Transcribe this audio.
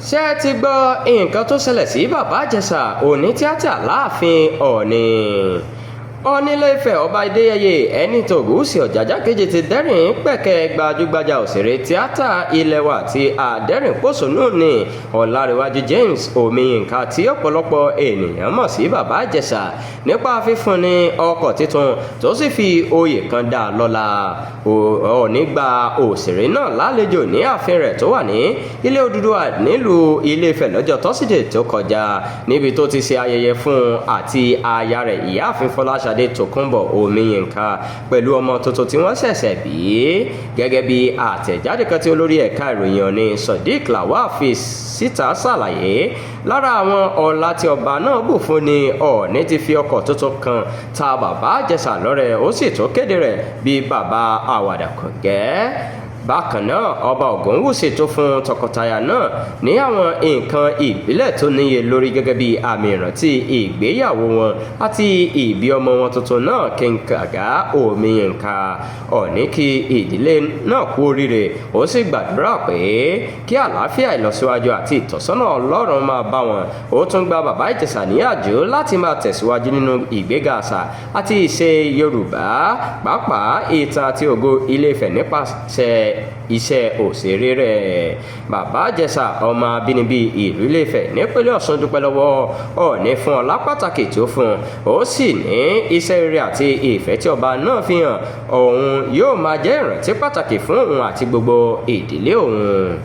ṣé ti gbọ́ nǹkan tó ṣẹlẹ̀ sí Babaajeṣa Onitiata Laafin Ọọni. Ọọ̀ni Ifẹ̀ ọba Adéyẹyè Ẹnìtàn-Ògúnwùsì Ọ̀jájá kejì ti dẹ́rìn pẹ̀kẹ́ gbajúgbajà òṣèré tíátà ilẹ̀ wa àti adẹ́rìn-pòṣónú ní Ọlárẹ̀wájú James Omiyinka tí ọ̀pọ̀lọpọ̀ ènìyàn mọ̀ sí Babaajeṣa nípa fífún ní ọkọ̀ tuntun tó sì fi oyè kan dá lọ́lá. Ọọ̀ni gba òṣèré náà lálejò ní ààfin rẹ̀ tó wà ní Ilé Odùduwà nílùú Ilé Ifẹ̀ lọ́jọ́ tọ́sídẹ̀ẹ́ tó kọjá níbi tó ti ṣe ayẹyẹ fún àti aya rẹ̀ ìyáàfin Fọláṣadé Tòkunbọ̀ Omiyinka pẹ̀lú ọmọ tuntun tí wọ́n ṣẹ̀ṣẹ̀ bí. Gẹ́gẹ́ bí àtẹ̀jáde kan tí olórí ẹ̀ka ìròyìn Ọọ̀ni Sodiq Lawal fi síta ṣàlàyé, lára àwọn ọlá tí ọba náà bù fún ni Ọọ̀ni ti fi ọkọ̀ tuntun kan ta Babaajeṣa lọ́rẹ, ó sì tún kéde rẹ̀ bí bàbá àwàdà kọ̀ǹgẹ́. Bákan náà, ọba Ògúnwùsì tó fún tọkọtaya náà ní àwọn nǹkan ìbílẹ̀ tó níye lórí gẹ́gẹ́ bí àmì ìrántí ìgbéyàwó wọn àti ìbí ọmọ wọn tuntun náà Kínkaga Omiyinka. Ọọ̀ni kí ìdílé náà kú oríire, ó sì gbàdúrà pé kí àlàáfíà, ìlọsíwájú àti ìtọ́sọ́nà Ọlọ́run máa bá wọn. Ó tún gba Babaajeṣa níyànjú láti máa tẹ̀síwájú nínú ìgbéga àṣà àti ìṣe Yorùbá, pàápàá ìtàn àti ògo Ilé Ifẹ̀ nípasẹ̀ iṣẹ́ òṣèré rẹ̀. Babaajeṣa ọmọ abínibí ìlú Ilé Ifẹ̀ nípínlẹ̀ Ọ̀ṣun dúpẹ́ lọ́wọ́ Ọọ̀ni fún ọlá pàtàkì tí ó fún un, ó sì ní iṣẹ́ rere àti ìfẹ́ tí ọba náà fi hàn òun yóò máa jẹ́ ìrántí pàtàkì fún òun àti gbogbo ìdílé òun.